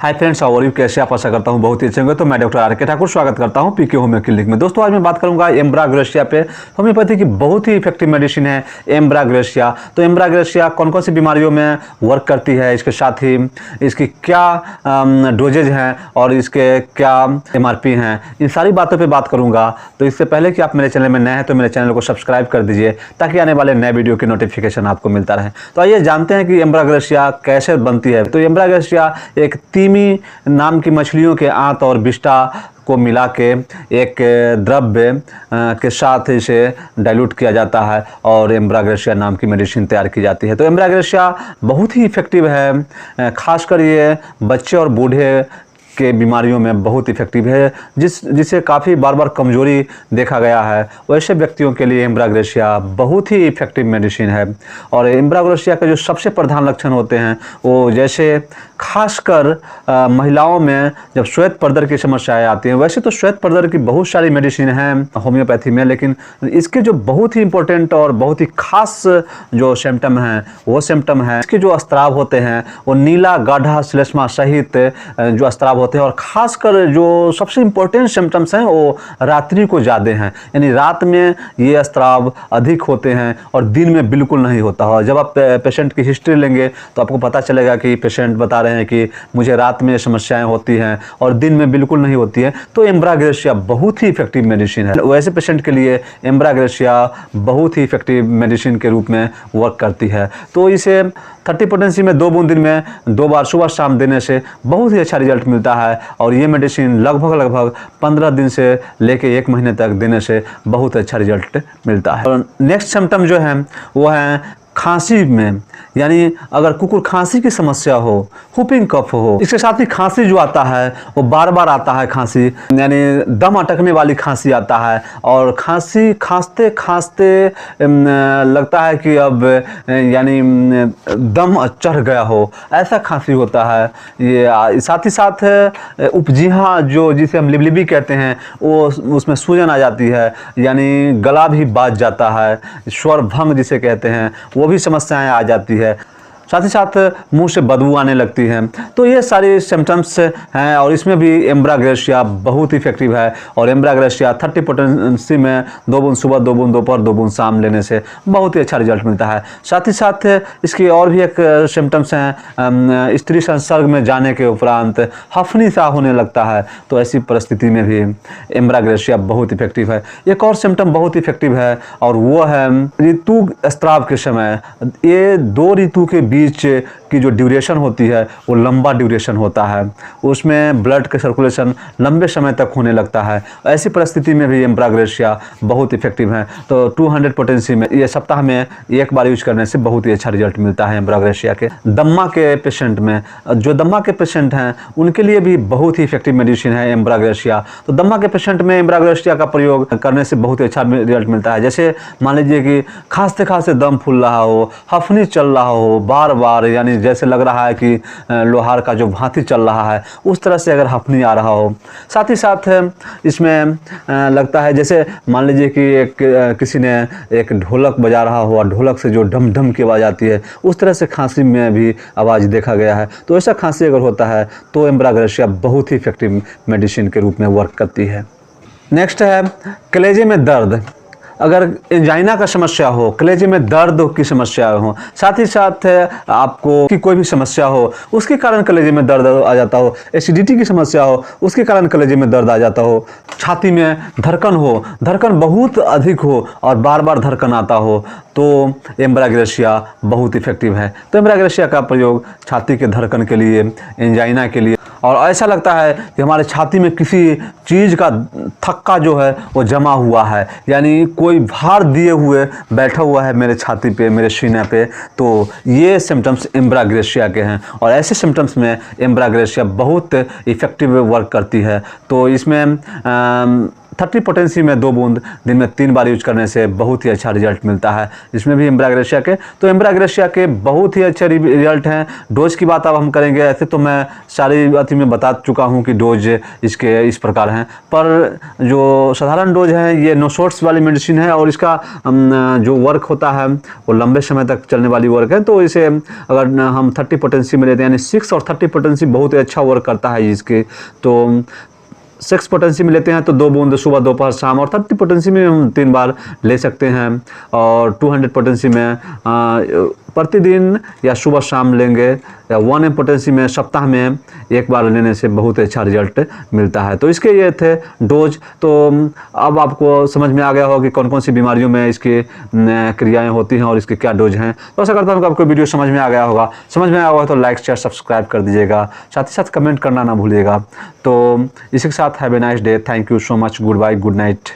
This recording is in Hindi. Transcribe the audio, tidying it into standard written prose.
हाय फ्रेंड्स, और कैसे आप आशा करता हूं बहुत ही अच्छे होंगे। तो मैं डॉक्टर आर.के. ठाकुर स्वागत करता हूं पीके होम्यो क्लिनिक में। दोस्तों आज मैं बात करूंगा एम्ब्राग्रेसिया पे। होम्योपैथी की बहुत ही इफेक्टिव मेडिसिन है एम्ब्राग्रेसिया। तो एम्ब्राग्रेसिया कौन कौन सी बीमारियों में वर्क करती है, इसके साथ ही इसकी क्या डोजेज हैं और इसके क्या MRP हैं, इन सारी बातों पर बात करूँगा। तो इससे पहले कि आप मेरे चैनल में नए हैं तो मेरे चैनल को सब्सक्राइब कर दीजिए ताकि आने वाले नए वीडियो की नोटिफिकेशन आपको मिलता रहे। तो आइए जानते हैं कि एम्ब्राग्रेसिया कैसे बनती है। तो एम्ब्राग्रेसिया एक तीमी नाम की मछलियों के आंत और विष्ठा को मिला के एक द्रव्य के साथ इसे डाइल्यूट किया जाता है और एम्ब्राग्रेसिया नाम की मेडिसिन तैयार की जाती है। तो एम्ब्राग्रेसिया बहुत ही इफेक्टिव है, खासकर ये बच्चे और बूढ़े के बीमारियों में बहुत इफेक्टिव है, जिसे काफ़ी बार कमजोरी देखा गया है। वैसे व्यक्तियों के लिए एम्ब्राग्रेसिया बहुत ही इफेक्टिव मेडिसिन है। और एम्ब्राग्रेसिया के जो सबसे प्रधान लक्षण होते हैं वो जैसे खासकर महिलाओं में जब श्वेत प्रदर की समस्याएं आती हैं। वैसे तो श्वेत प्रदर की बहुत सारी मेडिसिन हैं होम्योपैथी में, लेकिन इसके जो बहुत ही इंपॉर्टेंट और बहुत ही खास जो सिम्टम हैं वो सिम्टम है इसके जो स्त्राव होते हैं वो नीला गाढ़ा श्लेष्मा सहित जो स्त्राव होते हैं। और खासकर जो सबसे इंपॉर्टेंट सिम्टम्स हैं वो रात्रि को ज़्यादा हैं, यानी रात में ये स्त्राव अधिक होते हैं और दिन में बिल्कुल नहीं होता है। जब आप पेशेंट की हिस्ट्री लेंगे तो आपको पता चलेगा कि पेशेंट बता रहे हैं कि मुझे रात में समस्याएं होती हैं और दिन में बिल्कुल नहीं होती हैं। तो एम्ब्राग्रेसिया बहुत ही इफेक्टिव मेडिसिन है। वैसे पेशेंट के लिए एम्ब्राग्रेसिया बहुत ही इफेक्टिव मेडिसिन के रूप में वर्क करती है। तो इसे 30 पोटेंसी में 2 बूंद दिन में 2 बार सुबह शाम देने से बहुत ही अच्छा रिजल्ट मिलता है। और ये मेडिसिन लगभग 15 दिन से लेके 1 महीने तक देने से बहुत अच्छा रिजल्ट मिलता है। और नेक्स्ट सिम्टम जो है वो है खांसी में, यानी अगर कुकुर खांसी की समस्या हो, हुपिंग कफ हो, इसके साथ ही खांसी जो आता है वो बार बार आता है। खांसी यानी दम अटकने वाली खांसी आता है और खांसी खांसते खांसते लगता है कि अब यानी दम चढ़ गया हो, ऐसा खांसी होता है। ये साथ ही साथ उपजिहा जो जिसे हम लिबलिबी कहते हैं वो उसमें सूजन आ जाती है, यानी गला भी बाज जाता है, स्वर भंग जिसे कहते हैं वो भी समस्याएं आ जाती है। साथ ही साथ मुंह से बदबू आने लगती है। तो ये सारे सिम्टम्स हैं और इसमें भी एम्ब्राग्रेसिया बहुत इफेक्टिव है। और एम्ब्राग्रेसिया 30 पोटेंसी में 2 बूंद सुबह, 2 बूंद दोपहर, 2 बूंद शाम लेने से बहुत ही अच्छा रिजल्ट मिलता है। साथ ही साथ इसकी और भी एक सिम्टम्स हैं, स्त्री संसर्ग में जाने के उपरांत हफनी सा होने लगता है। तो ऐसी परिस्थिति में भी एम्ब्राग्रेसिया बहुत इफेक्टिव है। एक और सिम्टम बहुत इफेक्टिव है और वो है ऋतु स्त्राव के समय। ये 2 ऋतु के बीच की जो ड्यूरेशन होती है वो लंबा ड्यूरेशन होता है, उसमें ब्लड का सर्कुलेशन लंबे समय तक होने लगता है। ऐसी परिस्थिति में भी एम्ब्राग्रेसिया बहुत इफेक्टिव है। तो 200 पोटेंसी में ये सप्ताह में 1 बार यूज करने से बहुत ही अच्छा रिजल्ट मिलता है एम्ब्राग्रेसिया के। दम्मा के पेशेंट में, जो दम्मा के पेशेंट हैं उनके लिए भी बहुत ही इफेक्टिव मेडिसिन है एम्ब्राग्रेसिया। तो दम्मा के पेशेंट में एम्ब्राग्रेसिया का प्रयोग करने से बहुत ही अच्छा रिजल्ट मिलता है। जैसे मान लीजिए कि खांसते खांसते दम फूल रहा हो, हफनी चल रहा हो बार बार, यानी जैसे लग रहा है कि लोहार का जो भांति चल रहा है उस तरह से अगर हफनी आ रहा हो। साथ ही साथ इसमें लगता है जैसे मान लीजिए कि किसी ने एक ढोलक बजा रहा हो और ढोलक से जो ढम ढम की आवाज़ आती है उस तरह से खांसी में भी आवाज़ देखा गया है। तो ऐसा खांसी अगर होता है तो एम्ब्राग्रेसिया बहुत ही इफेक्टिव मेडिसिन के रूप में वर्क करती है। नेक्स्ट है कलेजे में दर्द। अगर एंजाइना का समस्या हो, कलेजे में दर्द की समस्या हो, साथ ही साथ आपको की कोई भी समस्या हो उसके कारण कलेजे में दर्द आ जाता हो, एसिडिटी की समस्या हो उसके कारण कलेजे में दर्द आ जाता हो, छाती में धड़कन हो, धड़कन बहुत अधिक हो और बार बार धड़कन आता हो, तो एम्ब्राग्रेसिया बहुत इफेक्टिव है। तो एम्ब्राग्रेसिया का प्रयोग छाती के धड़कन के लिए, एंजाइना के लिए, और ऐसा लगता है कि हमारे छाती में किसी चीज़ का थक्का जो है वो जमा हुआ है, यानी कोई भार दिए हुए बैठा हुआ है मेरे छाती पे, मेरे सीने पे, तो ये सिम्टम्स एम्ब्राग्रेसिया के हैं। और ऐसे सिम्टम्स में एम्ब्राग्रेसिया बहुत इफ़ेक्टिव वर्क करती है। तो इसमें 30 पोटेंसी में 2 बूंद दिन में 3 बार यूज करने से बहुत ही अच्छा रिजल्ट मिलता है इसमें भी एम्ब्राग्रेसिया के। तो एम्ब्राग्रेसिया के बहुत ही अच्छे रिजल्ट हैं। डोज की बात अब हम करेंगे। ऐसे तो मैं सारी बातें में बता चुका हूं कि डोज इसके इस प्रकार हैं, पर जो साधारण डोज है ये नो शॉट्स वाली मेडिसिन है और इसका जो वर्क होता है वो लंबे समय तक चलने वाली वर्क है। तो इसे अगर हम 30 पोटेंसी में लेते हैं, यानी 6 और 30 पोटेंसी बहुत ही अच्छा वर्क करता है इसके। तो 6 पोटेंसी में लेते हैं तो 2 बूंद सुबह दोपहर शाम, और 30 पोटेंसी में हम 3 बार ले सकते हैं, और 200 पोटेंसी में प्रतिदिन या सुबह शाम लेंगे, या 1 M पोटेंसी में सप्ताह में 1 बार लेने से बहुत अच्छा रिजल्ट मिलता है। तो इसके ये थे डोज। तो अब आपको समझ में आ गया होगा कि कौन कौन सी बीमारियों में इसकी क्रियाएं होती हैं और इसके क्या डोज हैं। तो आशा करता हूँ कि आपको वीडियो समझ में आ गया होगा। समझ में आया होगा तो लाइक शेयर सब्सक्राइब कर दीजिएगा, साथ ही साथ कमेंट करना ना भूलिएगा। तो इसी के साथ have a nice day. Thank you so much. Good bye, good night.